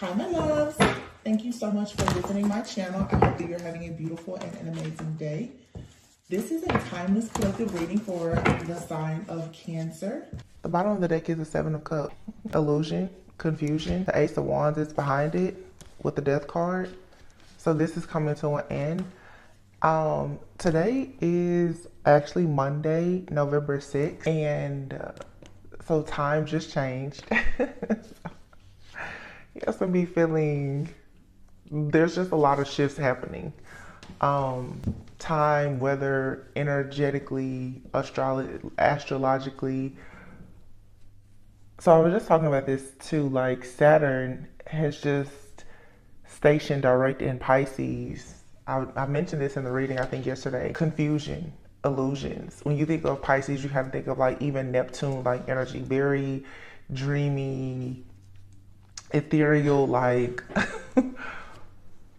Hi, my loves. Thank you so much for visiting my channel. I hope that you're having a beautiful and an amazing day. This is a timeless collective reading for the sign of Cancer. The bottom of the deck is the Seven of Cups. Illusion, confusion. The Ace of Wands is behind it with the Death card. So this is coming to an end. Today is actually Monday, November 6th. And so time just changed. Yes, I'm be feeling, there's just a lot of shifts happening. Time, weather, energetically, astrologically. So I was just talking about this too, like Saturn has just stationed direct in Pisces. I mentioned this in the reading, I think yesterday. Confusion, illusions. When you think of Pisces, you kind of think of like even Neptune, like energy, very dreamy, ethereal, like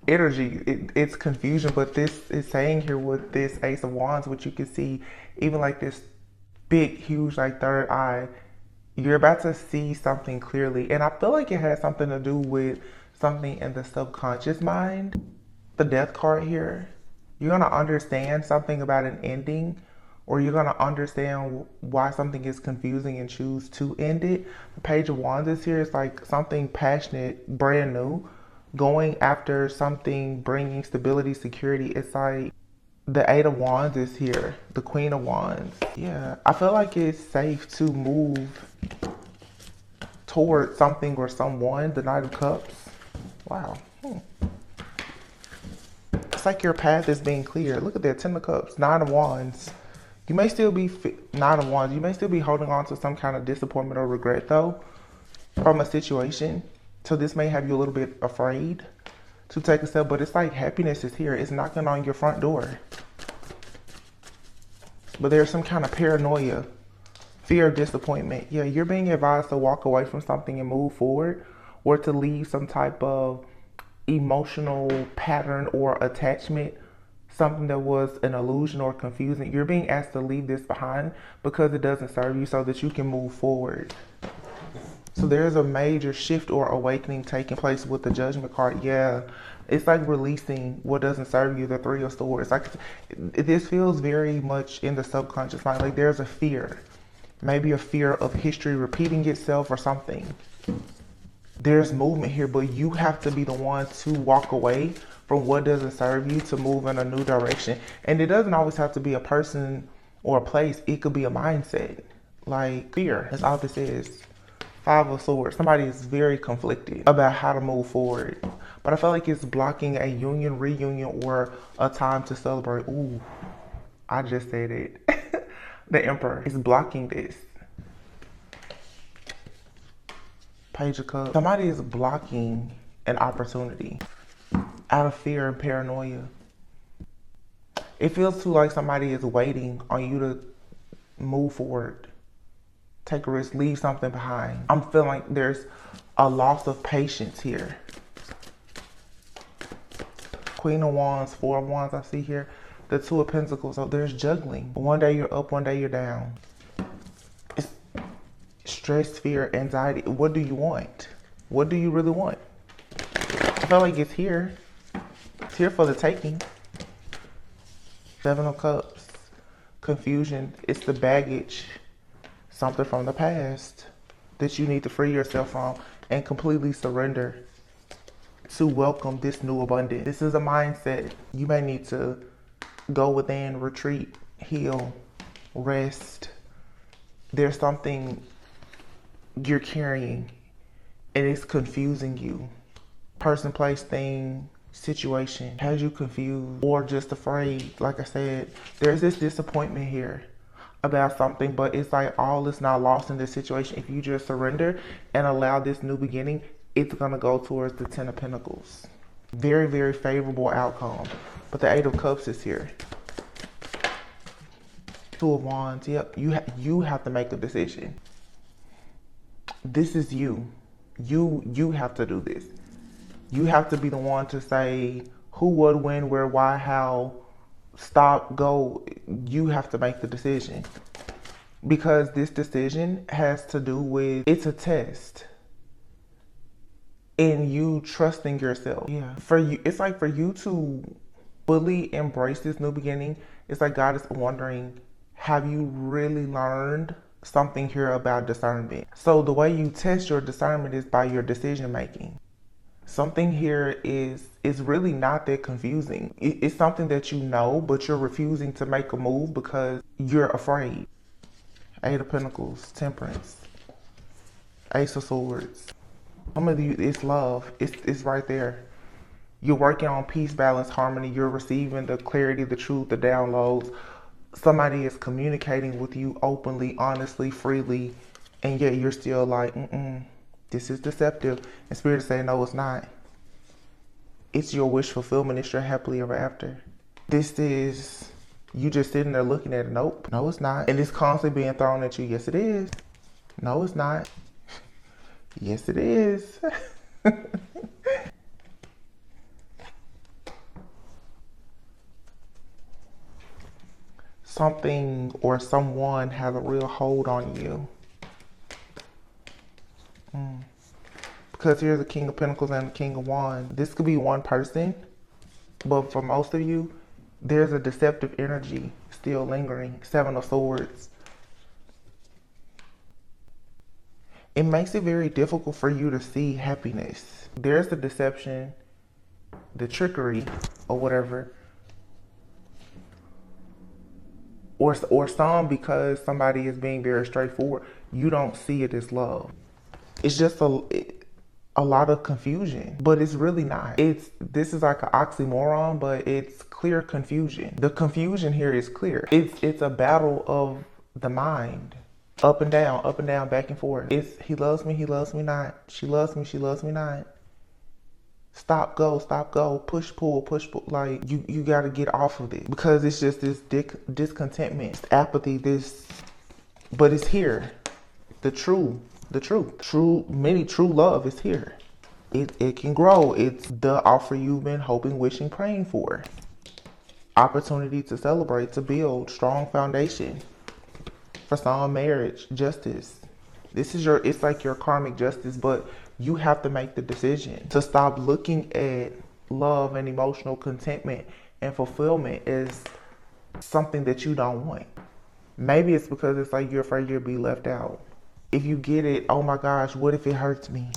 energy. It's confusion, but this is saying here with this Ace of Wands, which you can see even like this big, huge, like third eye, you're about to see something clearly. And I feel like it has something to do with something in the subconscious mind. The Death card here, you're going to understand something about an ending, or you're going to understand why something is confusing and choose to end it. The Page of Wands is here. It's like something passionate, brand new, going after something, bringing stability, security. It's like the Eight of Wands is here, the Queen of Wands. Yeah, I feel like it's safe to move toward something or someone. The Knight of Cups. Wow. It's like your path is being cleared. Look at that, Ten of Cups, Nine of Wands. You may still be Nine of Wands. You may still be holding on to some kind of disappointment or regret though from a situation. So this may have you a little bit afraid to take a step, but it's like happiness is here. It's knocking on your front door. But there's some kind of paranoia, fear of disappointment. Yeah, you're being advised to walk away from something and move forward, or to leave some type of emotional pattern or attachment, something that was an illusion or confusing. You're being asked to leave this behind because it doesn't serve you, so that you can move forward. So there's a major shift or awakening taking place with the Judgment card. Yeah, it's like releasing what doesn't serve you, the Three of Swords. Like this feels very much in the subconscious mind. Like there's a fear, maybe a fear of history repeating itself or something. There's movement here, but you have to be the one to walk away from what doesn't serve you to move in a new direction. And it doesn't always have to be a person or a place. It could be a mindset, like fear. That's all this is. Five of Swords. Somebody is very conflicted about how to move forward. But I feel like it's blocking a union, reunion, or a time to celebrate. Ooh, I just said it. The Emperor is blocking this. Page of Cups. Somebody is blocking an opportunity out of fear and paranoia. It feels too like somebody is waiting on you to move forward. Take a risk, leave something behind. I'm feeling like there's a loss of patience here. Queen of Wands, Four of Wands I see here. The Two of Pentacles, so there's juggling. One day you're up, one day you're down. It's stress, fear, anxiety. What do you want? What do you really want? I feel like it's here. It's here for the taking. Seven of Cups, confusion. It's the baggage. Something from the past that you need to free yourself from and completely surrender to welcome this new abundance. This is a mindset. You may need to go within, retreat, heal, rest. There's something you're carrying and it's confusing you. Person, place, thing, situation has you confused or just afraid. Like I said, there's this disappointment here about something, but it's like all is not lost in this situation. If you just surrender and allow this new beginning, it's gonna go towards the Ten of Pentacles. Very, very favorable outcome. But the Eight of Cups is here. Two of Wands. Yep, you have to make a decision. This is you. You have to do this. You have to be the one to say who, what, when, where, why, how. Stop, go. You have to make the decision, because this decision has to do with, it's a test. and you trusting yourself. Yeah. For you, it's like for you to fully embrace this new beginning, it's like God is wondering, have you really learned something here about discernment? So the way you test your discernment is by your decision making. Something here is really not that confusing. It's something that you know, but you're refusing to make a move because you're afraid. Eight of Pentacles, Temperance, Ace of Swords. Some of you, it's love. It's right there. You're working on peace, balance, harmony. You're receiving the clarity, the truth, the downloads. Somebody is communicating with you openly, honestly, freely, and yet you're still like, this is deceptive. And Spirit is saying, no, it's not. It's your wish fulfillment. It's your happily ever after. This is you just sitting there looking at it. Nope, no, it's not. And it's constantly being thrown at you. Yes, it is. No, it's not. Yes, it is. Something or someone has a real hold on you. Because here's the King of Pentacles and the King of Wands. This could be one person, but for most of you, there's a deceptive energy still lingering. Seven of Swords. It makes it very difficult for you to see happiness. There's the deception, the trickery, or whatever. Or some, because somebody is being very straightforward, you don't see it as love. It's just a lot of confusion, but it's really not. This is like an oxymoron, but it's clear confusion. The confusion here is clear. It's a battle of the mind. Up and down, back and forth. It's he loves me not. She loves me not. Stop, go, push, pull. Like, you got to get off of it because it's just this discontentment, this apathy, but it's here. The truth. Many true love is here. It can grow. It's the offer you've been hoping, wishing, praying for. Opportunity to celebrate, to build strong foundation. For some, marriage, justice. This is it's like your karmic justice, but you have to make the decision to stop looking at love and emotional contentment and fulfillment as something that you don't want. Maybe it's because it's like you're afraid you'll be left out. If you get it, oh my gosh, what if it hurts me?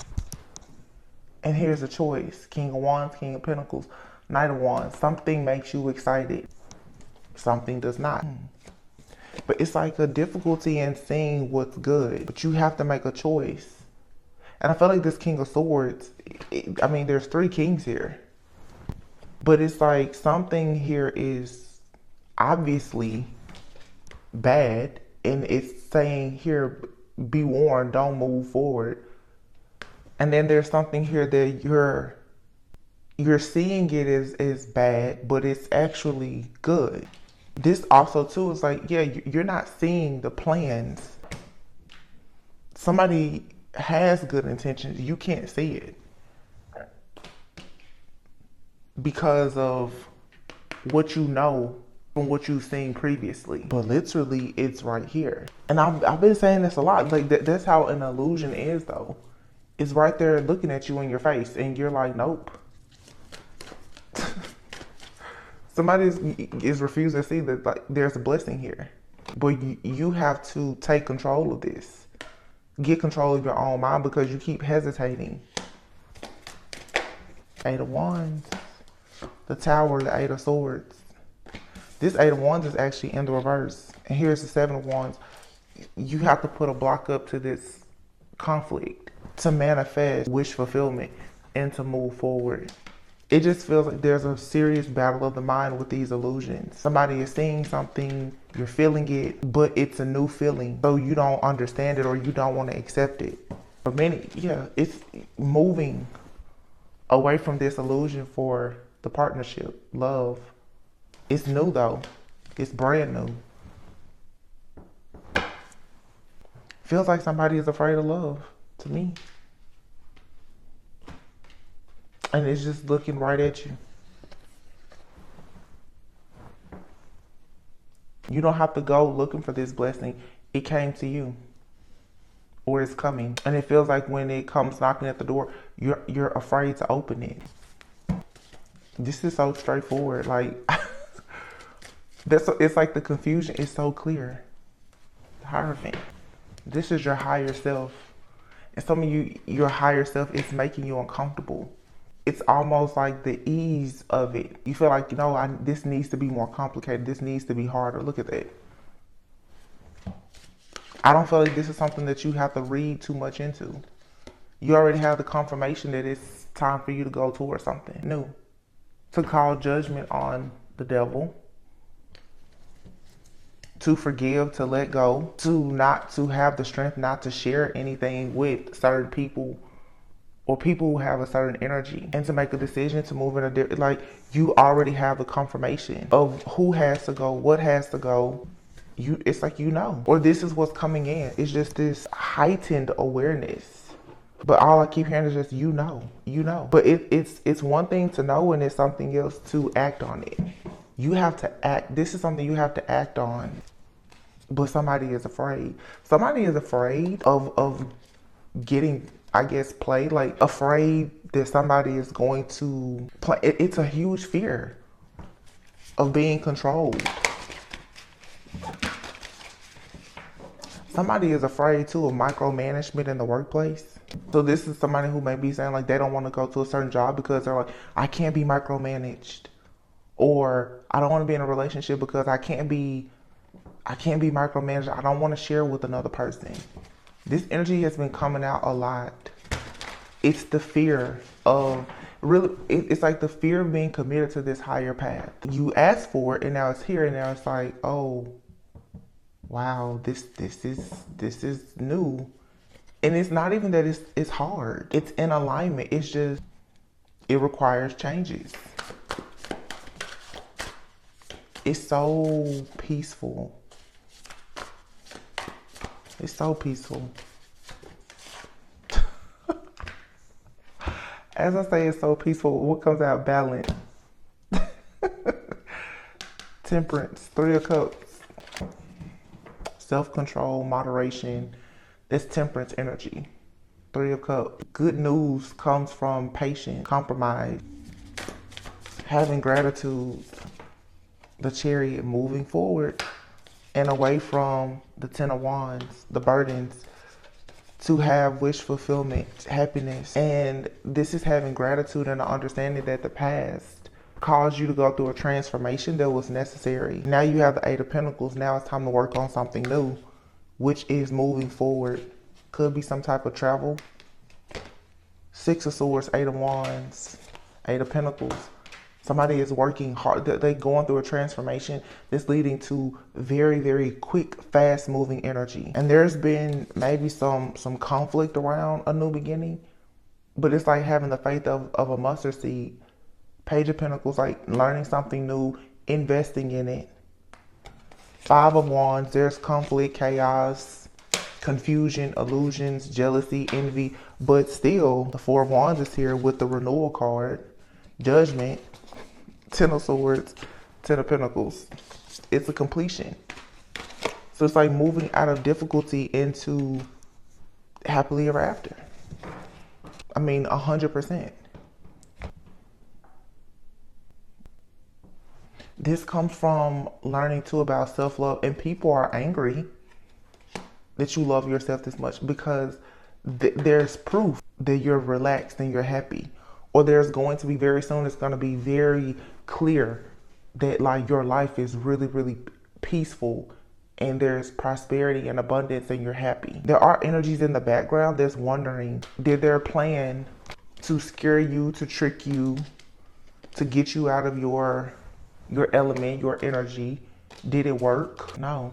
And here's a choice. King of Wands, King of Pentacles, Knight of Wands. Something makes you excited. Something does not. But it's like a difficulty in seeing what's good. But you have to make a choice. And I feel like this King of Swords, I mean, there's three kings here. But it's like something here is obviously bad. And it's saying here, be warned, don't move forward. And then there's something here that you're seeing it as bad, but it's actually good. This also too is like, yeah, you're not seeing the plans. Somebody has good intentions. You can't see it because of what you know from what you've seen previously. But literally, it's right here. And I've been saying this a lot. Like that's how an illusion is, though. It's right there looking at you in your face, and you're like, nope. Somebody is refusing to see that like there's a blessing here. But you have to take control of this. Get control of your own mind because you keep hesitating. Eight of Wands. The Tower, the Eight of Swords. This Eight of Wands is actually in the reverse. And here's the Seven of Wands. You have to put a block up to this conflict to manifest wish fulfillment and to move forward. It just feels like there's a serious battle of the mind with these illusions. Somebody is seeing something, you're feeling it, but it's a new feeling. So you don't understand it or you don't want to accept it. For many, yeah, it's moving away from this illusion for the partnership, love. It's new though. It's brand new. Feels like somebody is afraid of love to me. And it's just looking right at you. You don't have to go looking for this blessing. It came to you. or it's coming. And it feels like when it comes knocking at the door, you're afraid to open it. This is so straightforward. Like, it's like the confusion is so clear. Hierophant. This is your higher self. And some of you, your higher self is making you uncomfortable. It's almost like the ease of it. You feel like, this needs to be more complicated. This needs to be harder. Look at that. I don't feel like this is something that you have to read too much into. You already have the confirmation that it's time for you to go towards something new. To call judgment on the devil. To forgive, to let go. To not to have the strength not to share anything with certain people or people who have a certain energy. And to make a decision to move in a different, like, you already have the confirmation of who has to go, what has to go. It's like, or this is what's coming in. It's just this heightened awareness. But all I keep hearing is just, But it's one thing to know and it's something else to act on it. You have to act. This is something you have to act on. But somebody is afraid. Somebody is afraid of getting, I guess, played. Like, afraid that somebody is going to play. It's a huge fear of being controlled. Somebody is afraid too of micromanagement in the workplace. So this is somebody who may be saying like they don't want to go to a certain job because they're like, I can't be micromanaged. Or I don't want to be in a relationship because I can't be micromanaged. I don't want to share with another person. This energy has been coming out a lot. It's the fear of it's like the fear of being committed to this higher path. You asked for it and now it's here and now it's like, oh, wow, this is new. And it's not even that it's hard. It's in alignment. It's just, it requires changes. It's so peaceful. It's so peaceful. As I say, it's so peaceful. What comes out? Balance. Temperance. 3 of Cups. Self-control, moderation. That's temperance energy. 3 of Cups. Good news comes from patience, compromise, having gratitude. The Chariot, moving forward and away from the 10 of Wands, the burdens, to have wish fulfillment, happiness. And this is having gratitude and an understanding that the past caused you to go through a transformation that was necessary. Now you have the 8 of Pentacles. Now it's time to work on something new, which is moving forward. Could be some type of travel. 6 of Swords, 8 of Wands, 8 of Pentacles. Somebody is working hard. They're going through a transformation that's leading to very, very quick, fast moving energy. And there's been maybe some conflict around a new beginning, but it's like having the faith of a mustard seed. Page of Pentacles, like learning something new, investing in it. 5 of Wands, there's conflict, chaos, confusion, illusions, jealousy, envy, but still the 4 of Wands is here with the renewal card, judgment. 10 of Swords, 10 of Pentacles. It's a completion. So it's like moving out of difficulty into happily ever after. I mean, 100%. This comes from learning too about self-love, and people are angry that you love yourself this much because there's proof that you're relaxed and you're happy. Or there's going to be very soon, it's going to be very clear that like your life is really, really peaceful and there's prosperity and abundance and you're happy. There are energies in the background that's wondering, did their plan to scare you, to trick you, to get you out of your element, your energy, did it work? No.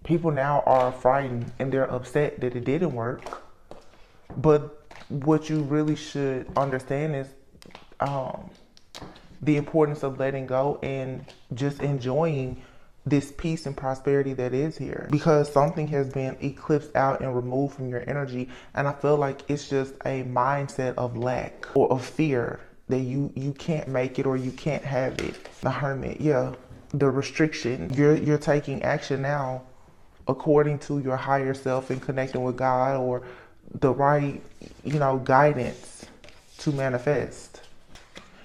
People now are frightened and they're upset that it didn't work. But what you really should understand is the importance of letting go and just enjoying this peace and prosperity that is here, because something has been eclipsed out and removed from your energy. And I feel like it's just a mindset of lack or of fear that you can't make it or you can't have it. The Hermit, yeah, the restriction. You're taking action now according to your higher self and connecting with God or the right, guidance to manifest.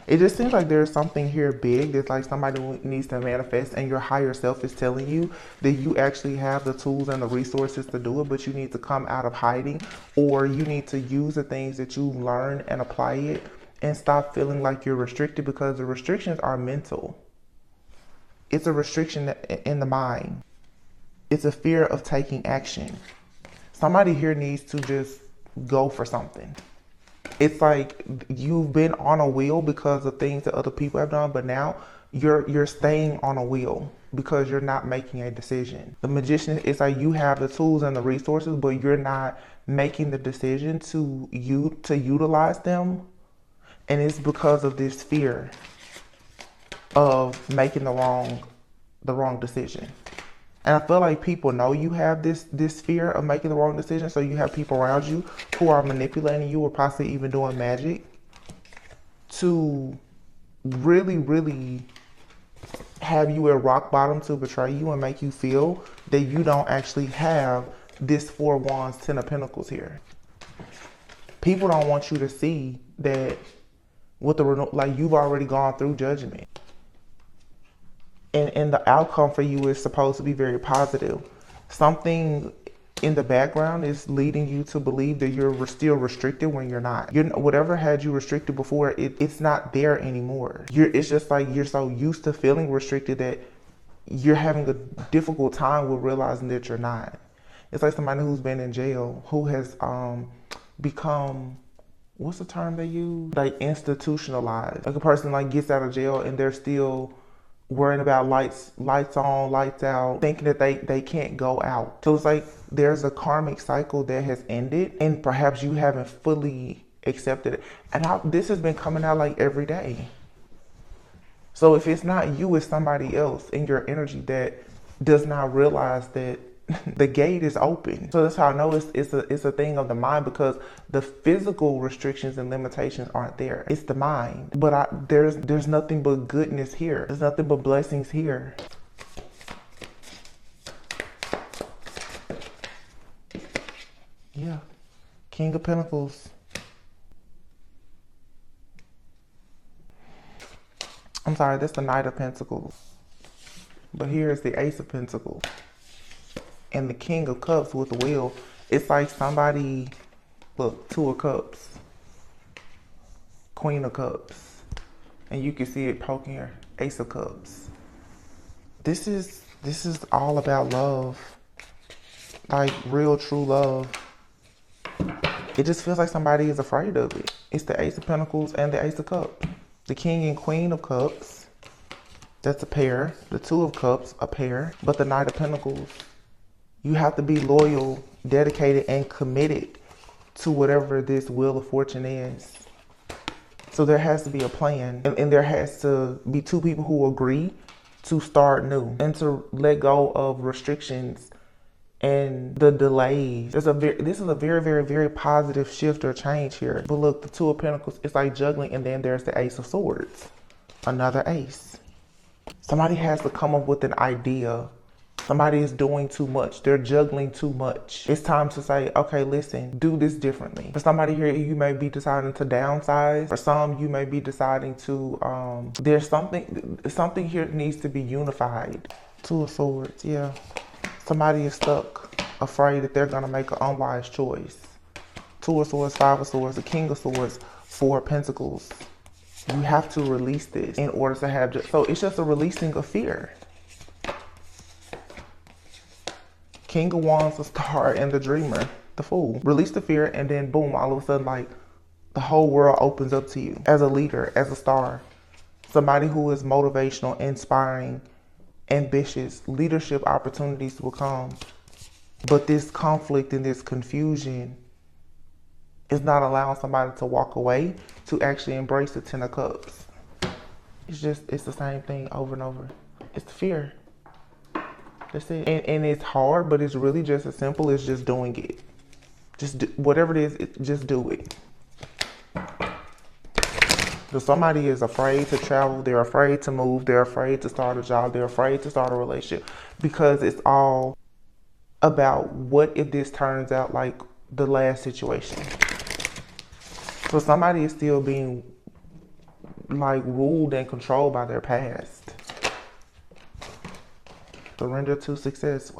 It just seems like there's something here big that's like somebody needs to manifest, and your higher self is telling you that you actually have the tools and the resources to do it, but you need to come out of hiding, or you need to use the things that you learn and apply it and stop feeling like you're restricted, because the restrictions are mental. It's a restriction in the mind. It's a fear of taking action. Somebody here needs to just go for something. It's like you've been on a wheel because of things that other people have done, but now you're staying on a wheel because you're not making a decision. The magician is like you have the tools and the resources, but you're not making the decision to utilize them, and it's because of this fear of making the wrong decision. And I feel like people know you have this fear of making the wrong decision, so you have people around you who are manipulating you or possibly even doing magic to really, really have you at rock bottom, to betray you and make you feel that you don't actually have this 4 Wands, 10 of Pentacles here. People don't want you to see that you've already gone through judgment. And the outcome for you is supposed to be very positive. Something in the background is leading you to believe that you're still restricted when you're not. Whatever had you restricted before, it's not there anymore. It's just like you're so used to feeling restricted that you're having a difficult time with realizing that you're not. It's like somebody who's been in jail, who has become, what's the term they use? Like institutionalized. Like a person gets out of jail and they're still worrying about lights on, lights out, thinking that they can't go out. So it's like there's a karmic cycle that has ended, and perhaps you haven't fully accepted it. And this has been coming out like every day. So if it's not you, it's somebody else in your energy that does not realize that the gate is open. So that's how I know it's a thing of the mind, because the physical restrictions and limitations aren't there. It's the mind. But there's nothing but goodness here. There's nothing but blessings here. Yeah. King of Pentacles. I'm sorry, that's the Knight of Pentacles. But here is the Ace of Pentacles. And the King of Cups with the wheel. It's like somebody, look, 2 of Cups, Queen of Cups, and you can see it poking here, Ace of Cups. This is all about love, like real, true love. It just feels like somebody is afraid of it. It's the Ace of Pentacles and the Ace of Cups. The King and Queen of Cups, that's a pair. The 2 of Cups, a pair. But the Knight of Pentacles, you have to be loyal, dedicated, and committed to whatever this Wheel of Fortune is. So there has to be a plan, and there has to be 2 people who agree to start new and to let go of restrictions and the delays. This is a very, very, very positive shift or change here. But look, the 2 of Pentacles, it's like juggling, and then there's the Ace of Swords, another ace. Somebody has to come up with an idea. Somebody is doing too much. They're juggling too much. It's time to say, okay, listen, do this differently. For somebody here, you may be deciding to downsize. For some, you may be deciding to, there's something here that needs to be unified. 2 of Swords, yeah. Somebody is stuck, afraid that they're gonna make an unwise choice. 2 of Swords, 5 of Swords, the King of Swords, 4 of Pentacles. You have to release this in order to have, so it's just a releasing of fear. King of Wands, the Star, and the Dreamer, the Fool. Release the fear, and then boom, all of a sudden, like, the whole world opens up to you as a leader, as a star. Somebody who is motivational, inspiring, ambitious. Leadership opportunities will come. But this conflict and this confusion is not allowing somebody to walk away, to actually embrace the 10 of Cups. It's the same thing over and over. It's the fear. That's it. And it's hard, but it's really just as simple as just doing it. Whatever it is, just do it. So somebody is afraid to travel, they're afraid to move, they're afraid to start a job, they're afraid to start a relationship, because it's all about what if this turns out like the last situation. So somebody is still being like ruled and controlled by their past. Surrender to success.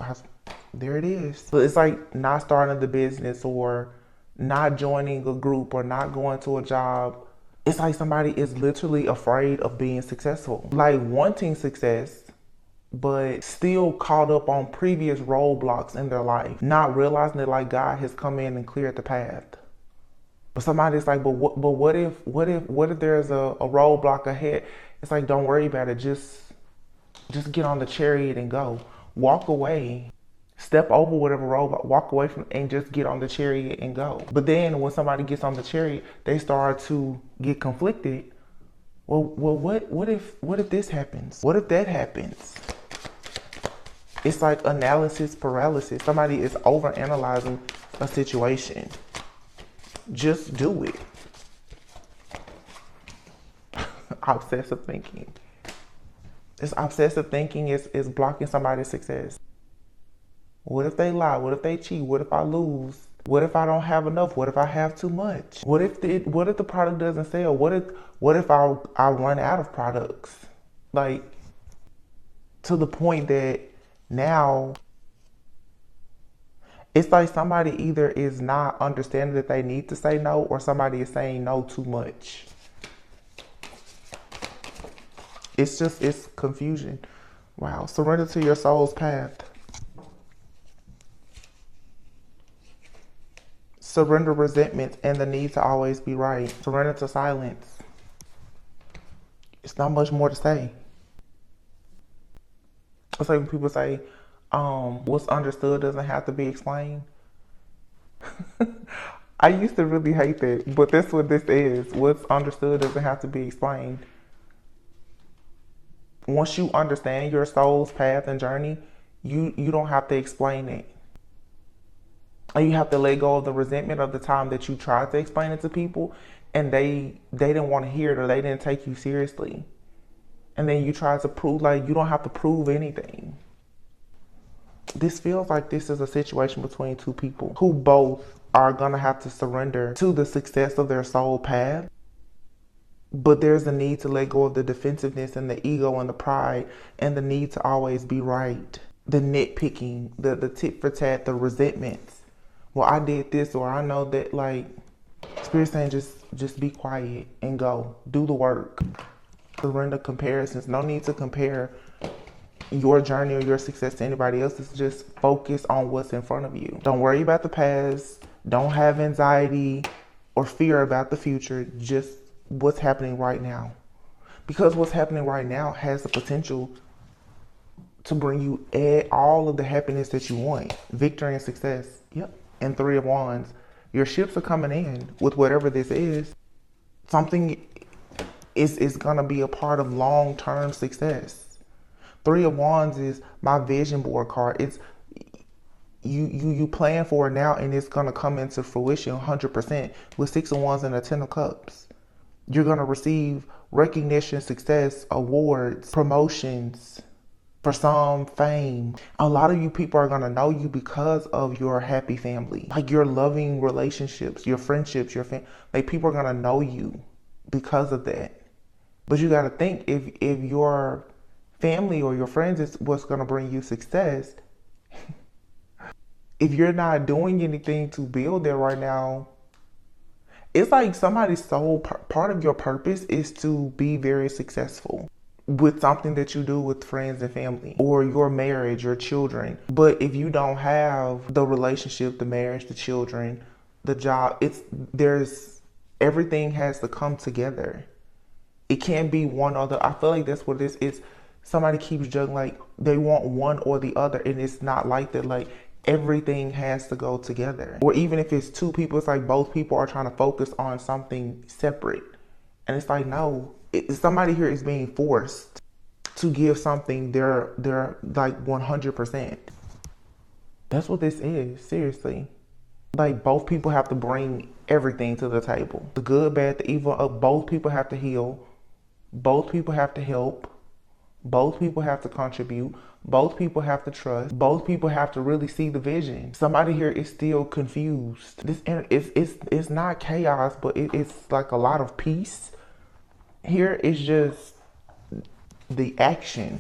There it is. So it's like not starting the business or not joining a group or not going to a job. It's like somebody is literally afraid of being successful. Like wanting success, but still caught up on previous roadblocks in their life. Not realizing that like God has come in and cleared the path. But somebody's like, but what if there's a roadblock ahead? It's like, don't worry about it. Just get on the chariot and go. Walk away. Step over whatever roadblock, walk away from, and just get on the chariot and go. But then when somebody gets on the chariot, they start to get conflicted. Well, what if this happens? What if that happens? It's like analysis paralysis. Somebody is overanalyzing a situation. Just do it. Obsessive thinking. This obsessive thinking is blocking somebody's success. What if they lie? What if they cheat? What if I lose? What if I don't have enough? What if I have too much? What if the product doesn't sell? What if I run out of products? Like, to the point that now it's like somebody either is not understanding that they need to say no, or somebody is saying no too much. It's confusion. Wow. Surrender to your soul's path. Surrender resentment and the need to always be right. Surrender to silence. It's not much more to say. It's like when people say, what's understood doesn't have to be explained. I used to really hate that, but that's what this is. What's understood doesn't have to be explained. Once you understand your soul's path and journey, you don't have to explain it. And you have to let go of the resentment of the time that you tried to explain it to people and they didn't want to hear it, or they didn't take you seriously. And then you try to prove, like, you don't have to prove anything. This feels like this is a situation between two people who both are going to have to surrender to the success of their soul path. But there's a need to let go of the defensiveness and the ego and the pride and the need to always be right. The nitpicking, the tit for tat, the resentments. Well, I did this, or I know that, like, Spirit saying just be quiet and go. Do the work. Surrender comparisons. No need to compare your journey or your success to anybody else's. Just focus on what's in front of you. Don't worry about the past. Don't have anxiety or fear about the future. Just what's happening right now. Because what's happening right now has the potential to bring you all of the happiness that you want. Victory and success. Yep. And Three of Wands. Your ships are coming in with whatever this is. Something is going to be a part of long-term success. Three of Wands is my vision board card. It's you plan for it now, and it's going to come into fruition 100%. With Six of Wands and a Ten of Cups. You're going to receive recognition, success, awards, promotions, for some fame. A lot of you people are going to know you because of your happy family. Like your loving relationships, your friendships, like people are going to know you because of that. But you got to think, if your family or your friends is what's going to bring you success, if you're not doing anything to build that right now, it's like somebody's sole part of your purpose is to be very successful with something that you do with friends and family, or your marriage, your children. But if you don't have the relationship, the marriage, the children, the job, everything has to come together. It can't be one or the. I feel like that's what this is. Somebody keeps judging, like they want one or the other, and it's not like that. Like everything has to go together. Or even if it's two people, it's like both people are trying to focus on something separate, and it's like, no. Somebody here is being forced to give something they're like 100%. That's what this is, seriously. Like both people have to bring everything to the table. The good, bad, the evil. Both people have to heal. Both people have to help. Both people have to contribute. Both people have to trust. Both people have to really see the vision. Somebody here is still confused. It's not chaos, but it's like a lot of peace. Here is just the action.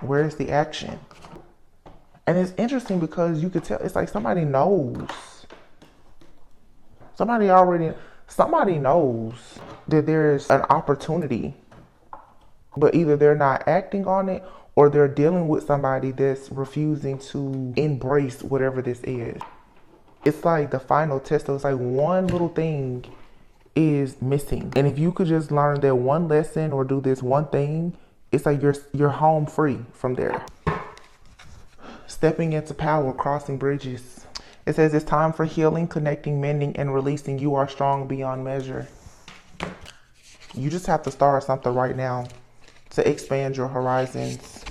Where's the action? And it's interesting because you could tell, it's like somebody knows. Somebody knows that there's an opportunity, but either they're not acting on it or they're dealing with somebody that's refusing to embrace whatever this is. It's like the final test. It's like one little thing is missing. And if you could just learn that one lesson or do this one thing, it's like you're home free from there. Stepping into power, crossing bridges. It says it's time for healing, connecting, mending, and releasing. You are strong beyond measure. You just have to start something right now to expand your horizons,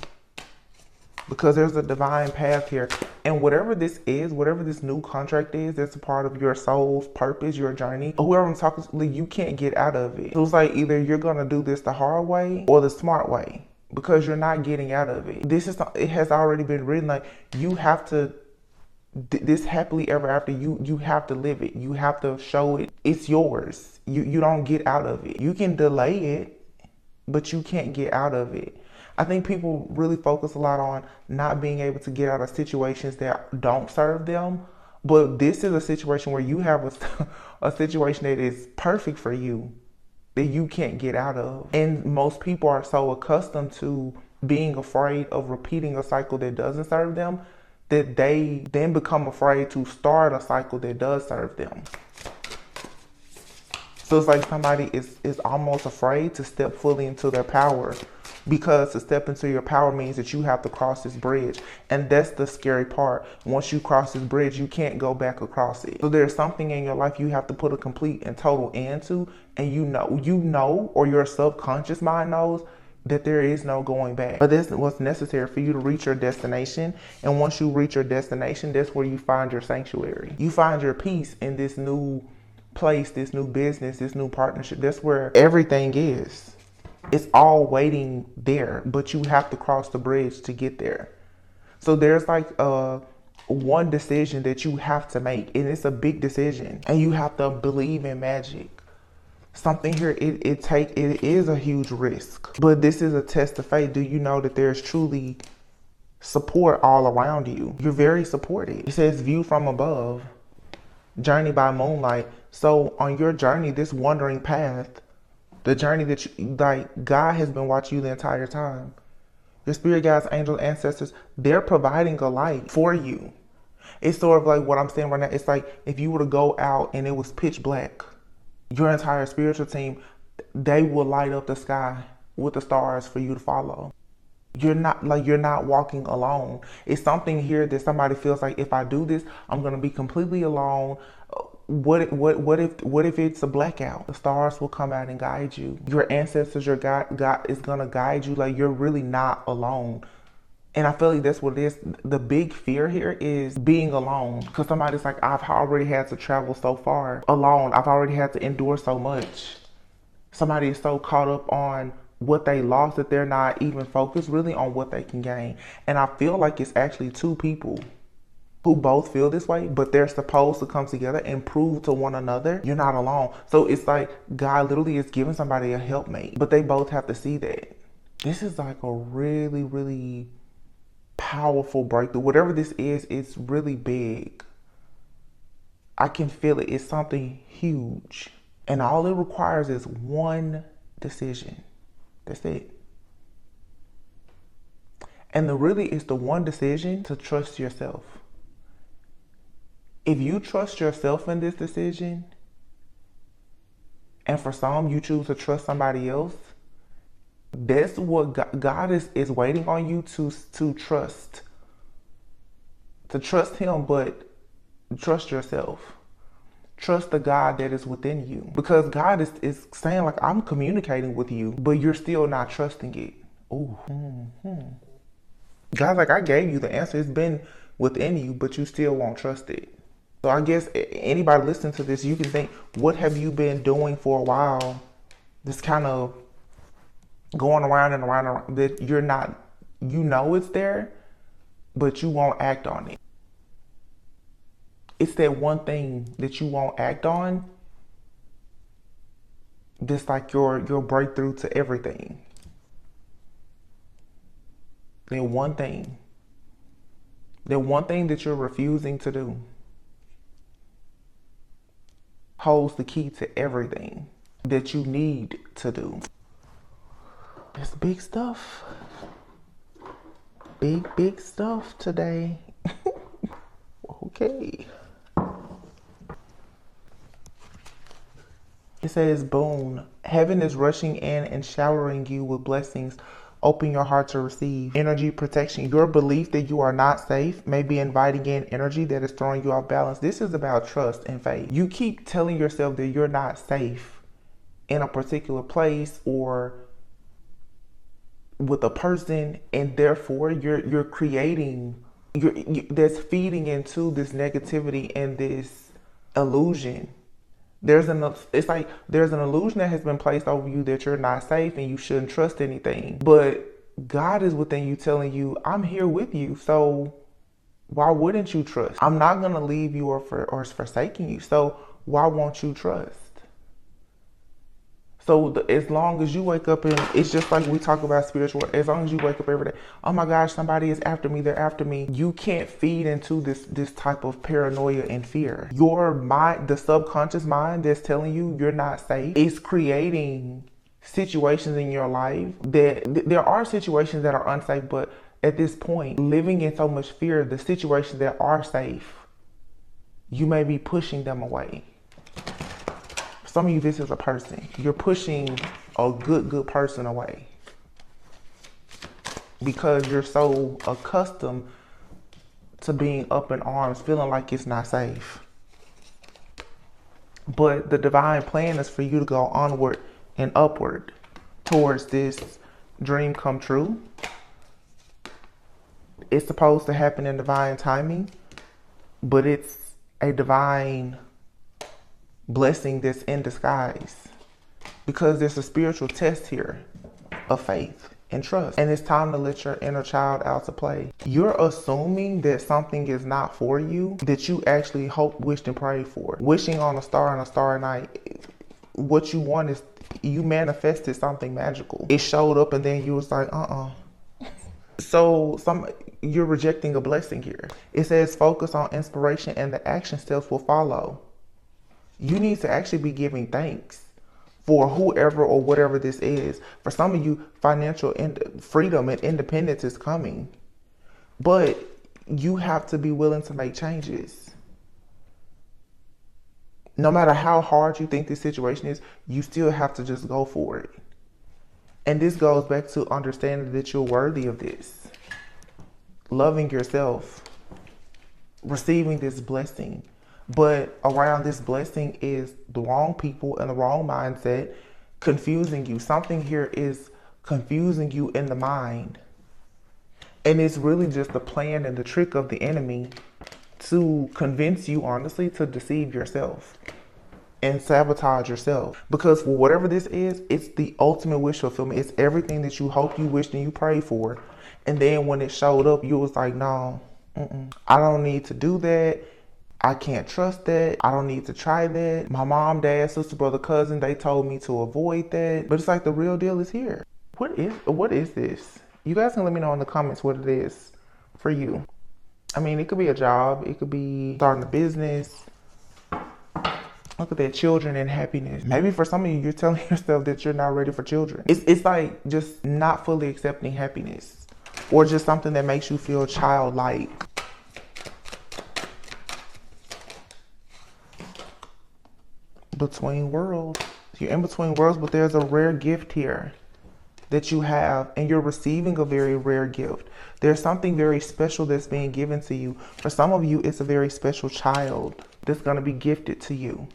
because there's a divine path here. And whatever this is, whatever this new contract is, that's a part of your soul's purpose, your journey, whoever I'm talking to, you can't get out of it. So it's like either you're going to do this the hard way or the smart way, because you're not getting out of it. It has already been written, like you have to, this happily ever after, you have to live it. You have to show it. It's yours. You don't get out of it. You can delay it, but you can't get out of it. I think people really focus a lot on not being able to get out of situations that don't serve them. But this is a situation where you have a situation that is perfect for you, that you can't get out of. And most people are so accustomed to being afraid of repeating a cycle that doesn't serve them, that they then become afraid to start a cycle that does serve them. So it's like somebody is almost afraid to step fully into their power, because to step into your power means that you have to cross this bridge. And that's the scary part. Once you cross this bridge, you can't go back across it. So there's something in your life you have to put a complete and total end to. And you know, or your subconscious mind knows that there is no going back. But this is what's necessary for you to reach your destination. And once you reach your destination, that's where you find your sanctuary. You find your peace in this new place, this new business, this new partnership. That's where everything is. It's all waiting there, but you have to cross the bridge to get there. So there's like one decision that you have to make, and it's a big decision, and you have to believe in magic. Something here, it is a huge risk, but this is a test of faith. Do you know that there's truly support all around you? You're very supported. It says view from above, journey by moonlight. So on your journey, this wandering path, the journey that God has been watching you the entire time. Your spirit guides, angels, ancestors, they're providing a light for you. It's sort of like what I'm saying right now. It's like if you were to go out and it was pitch black, your entire spiritual team, they will light up the sky with the stars for you to follow. You're not walking alone. It's something here that somebody feels like, if I do this, I'm gonna be completely alone. What if it's a blackout? The stars will come out and guide you. Your ancestors, your God is gonna guide you. Like, you're really not alone. And I feel like that's what it is. The big fear here is being alone, because somebody's like, I've already had to travel so far alone. I've already had to endure so much. Somebody is so caught up on what they lost that they're not even focused really on what they can gain. And I feel like it's actually two people who both feel this way, but they're supposed to come together and prove to one another you're not alone. So it's like God literally is giving somebody a helpmate, but they both have to see that. This is like a really, really powerful breakthrough. Whatever this is, it's really big. I can feel it. It's something huge. And all it requires is one decision. That's it. And it's the one decision to trust yourself. If you trust yourself in this decision, and for some you choose to trust somebody else, that's what God is waiting on you to trust. To trust Him, but trust yourself. Trust the God that is within you. Because God is saying, like, I'm communicating with you, but you're still not trusting it. Ooh. God's like, I gave you the answer. It's been within you, but you still won't trust it. So I guess anybody listening to this, you can think, what have you been doing for a while? This kind of going around and around, and around that you're not, you know it's there, but you won't act on it. It's that one thing that you won't act on that's like your breakthrough to everything. That one thing. That one thing that you're refusing to do holds the key to everything that you need to do. It's big stuff. Big stuff today. Okay. It says, boom, heaven is rushing in and showering you with blessings. Open your heart to receive. Energy protection. Your belief that you are not safe may be inviting in energy that is throwing you off balance. This is about trust and faith. You keep telling yourself that you're not safe in a particular place or with a person, and therefore you're creating, that's feeding into this negativity and this illusion. It's like there's an illusion that has been placed over you that you're not safe and you shouldn't trust anything. But God is within you telling you, I'm here with you. So why wouldn't you trust? I'm not going to leave you or forsaking you. So why won't you trust? So as long as you wake up, and it's just like we talk about spiritual, as long as you wake up every day, oh my gosh, somebody is after me, they're after me. You can't feed into this type of paranoia and fear. Your mind, the subconscious mind that's telling you you're not safe, is creating situations in your life that there are situations that are unsafe, but at this point, living in so much fear, the situations that are safe, you may be pushing them away. Some of you, this is a person. You're pushing a good person away because you're so accustomed to being up in arms, feeling like it's not safe. But the divine plan is for you to go onward and upward towards this dream come true. It's supposed to happen in divine timing, but it's a divine blessing that's in disguise, because there's a spiritual test here of faith and trust, and it's time to let your inner child out to play. You're assuming that something is not for you that you actually hope, wished, and prayed for. Wishing on a star and a starry night, what you want is, you manifested something magical. It showed up and then you was like, So you're rejecting a blessing here. It says focus on inspiration and the action steps will follow. You need to actually be giving thanks for whoever or whatever this is. For some of you, financial freedom and independence is coming. But you have to be willing to make changes. No matter how hard you think this situation is, you still have to just go for it. And this goes back to understanding that you're worthy of this. Loving yourself. Receiving this blessing. But around this blessing is the wrong people and the wrong mindset confusing you. Something here is confusing you in the mind. And it's really just the plan and the trick of the enemy to convince you, honestly, to deceive yourself and sabotage yourself. Because for whatever this is, it's the ultimate wish fulfillment. It's everything that you hoped, you wished, and you prayed for. And then when it showed up, you was like, no, I don't need to do that. I can't trust that. I don't need to try that. My mom, dad, sister, brother, cousin, they told me to avoid that. But it's like the real deal is here. What is this? You guys can let me know in the comments what it is for you. I mean, it could be a job. It could be starting a business. Look at that, children and happiness. Maybe for some of you, you're telling yourself that you're not ready for children. It's like just not fully accepting happiness, or just something that makes you feel childlike. Between worlds. You're in between worlds, but there's a rare gift here that you have, and you're receiving a very rare gift. There's something very special that's being given to you. For some of you, it's a very special child that's going to be gifted to you.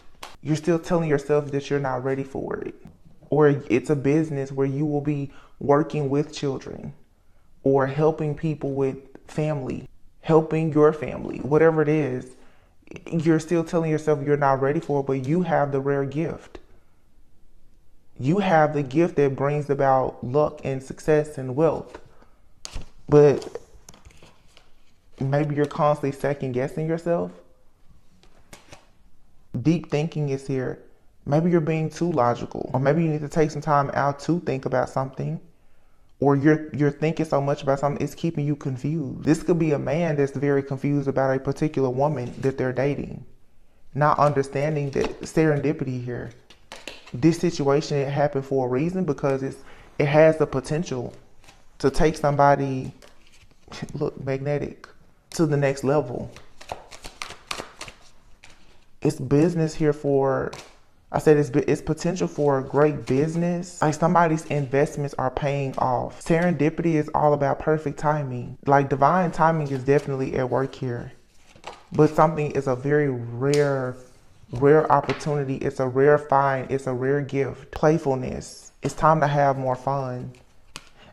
You're still telling yourself that you're not ready for it. Or it's a business where you will be working with children or helping people with family, helping your family, whatever it is. You're still telling yourself you're not ready for it, but you have the rare gift. You have the gift that brings about luck and success and wealth. But maybe you're constantly second guessing yourself. Deep thinking is here. Maybe you're being too logical, or maybe you need to take some time out to think about something, or you're thinking so much about something it's keeping you confused. This could be a man that's very confused about a particular woman that they're dating, not understanding that serendipity here. This situation happened for a reason because it has the potential to take somebody, look, magnetic, to the next level. It's business here for, I said it's potential for a great business. Like somebody's investments are paying off. Serendipity is all about perfect timing. Like divine timing is definitely at work here. But something is a very rare opportunity. It's a rare find. It's a rare gift. Playfulness. It's time to have more fun.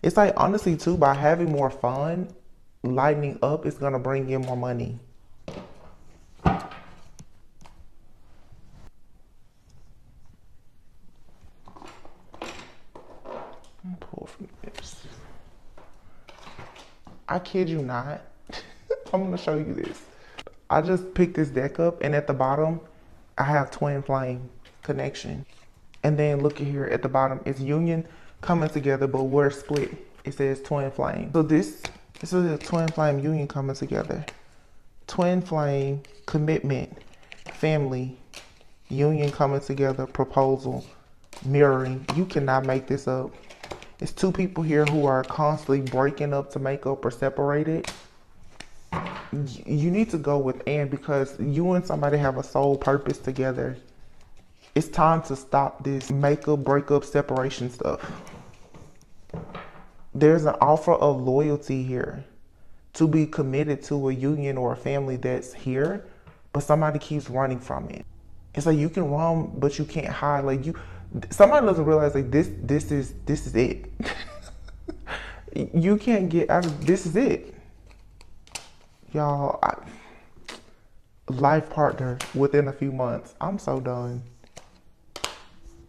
It's like honestly too, by having more fun, lightening up is gonna bring in more money. Pull from this. I kid you not. I'm gonna show you this. I just picked this deck up, and at the bottom, I have twin flame connection. And then look at here at the bottom, it's union coming together, but we're split. It says twin flame. So this is a twin flame union coming together. Twin flame, commitment, family, union coming together, proposal, mirroring. You cannot make this up. It's two people here who are constantly breaking up to make up or separated. You need to go with and, because you and somebody have a soul purpose together. It's time to stop this makeup, breakup, separation stuff. There's an offer of loyalty here to be committed to a union or a family that's here, but somebody keeps running from it. It's like you can run, but you can't hide. Like somebody doesn't realize like this is it. You can't get out of this. Is it, y'all? Life partner within a few months. I'm so done.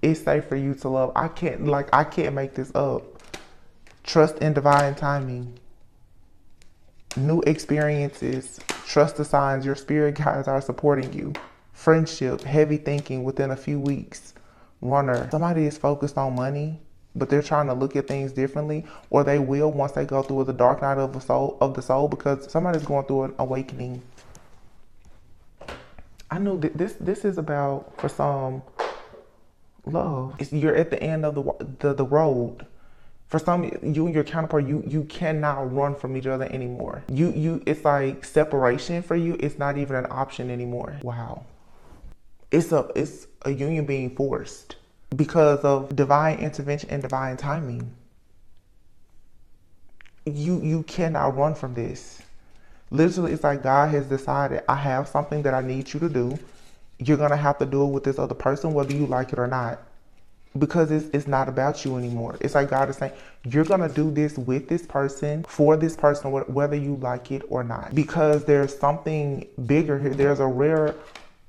It's safe for you to love. I can't make this up. Trust in divine timing. New experiences. Trust the signs. Your spirit guides are supporting you. Friendship. Heavy thinking within a few weeks. Runner. Somebody is focused on money, but they're trying to look at things differently, or they will once they go through the dark night of the soul, because somebody's going through an awakening. I knew that this is about, for some, love. You're at the end of the road. For some, you and your counterpart, you cannot run from each other anymore. It's like separation for you. It's not even an option anymore. Wow. It's a union being forced because of divine intervention and divine timing. You cannot run from this. Literally, it's like God has decided, I have something that I need you to do. You're gonna have to do it with this other person, whether you like it or not. Because it's not about you anymore. It's like God is saying, you're gonna do this with this person, for this person, whether you like it or not. Because there's something bigger here. There's a rare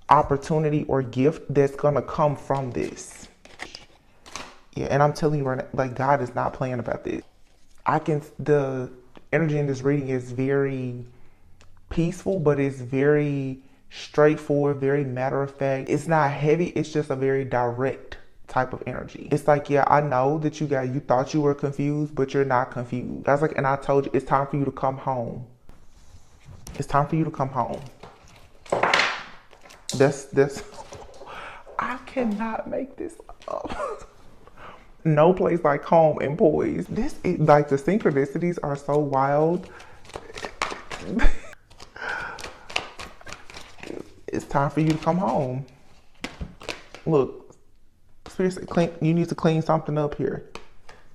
opportunity or gift that's gonna come from this. Yeah, and I'm telling you right now, like God is not playing about this. The energy in this reading is very peaceful, but it's very straightforward, very matter of fact. It's not heavy, it's just a very direct type of energy. It's like, yeah, I know that you thought you were confused, but you're not confused. That's like, and I told you, it's time for you to come home. It's time for you to come home. That's I cannot make this up. No place like home and poise. This is like, the synchronicities are so wild. It's time for you to come home. Look, seriously, you need to clean something up here.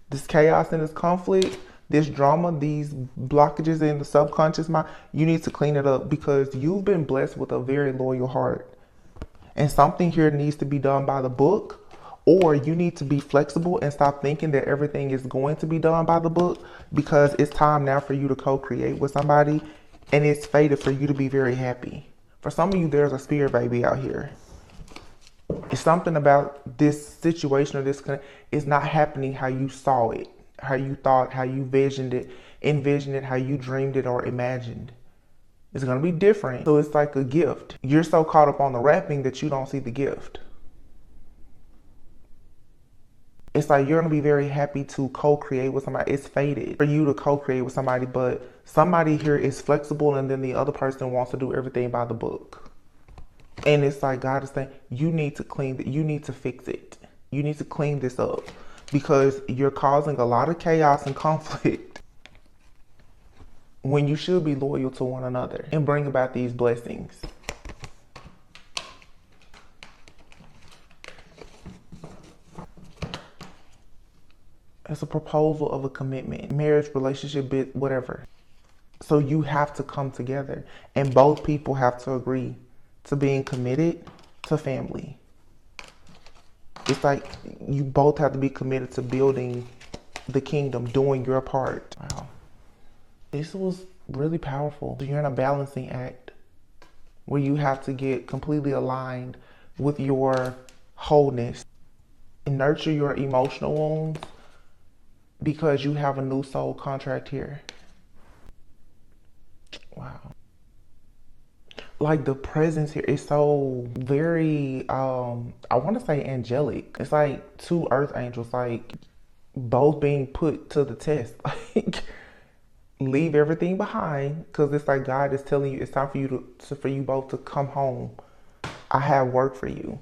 This chaos and this conflict, this drama, these blockages in the subconscious mind, you need to clean it up, because you've been blessed with a very loyal heart. And something here needs to be done by the book, or you need to be flexible and stop thinking that everything is going to be done by the book, because it's time now for you to co-create with somebody, and it's fated for you to be very happy. For some of you, there's a spirit baby out here. It's something about this situation or this is not happening how you saw it, how you thought, how you envisioned it, how you dreamed it or imagined. It's going to be different. So it's like a gift. You're so caught up on the wrapping that you don't see the gift. It's like you're going to be very happy to co-create with somebody. It's fated for you to co-create with somebody, but somebody here is flexible and then the other person wants to do everything by the book. And it's like God is saying, you need to clean it. You need to fix it. You need to clean this up because you're causing a lot of chaos and conflict when you should be loyal to one another and bring about these blessings. It's a proposal of a commitment, marriage, relationship, whatever. So you have to come together and both people have to agree to being committed to family. It's like you both have to be committed to building the kingdom, doing your part. Wow. This was really powerful. So you're in a balancing act where you have to get completely aligned with your wholeness and nurture your emotional wounds because you have a new soul contract here. Wow. Like the presence here is so very, I want to say angelic. It's like two earth angels, like both being put to the test. Like leave everything behind because it's like God is telling you it's time for you for you both to come home. I have work for you.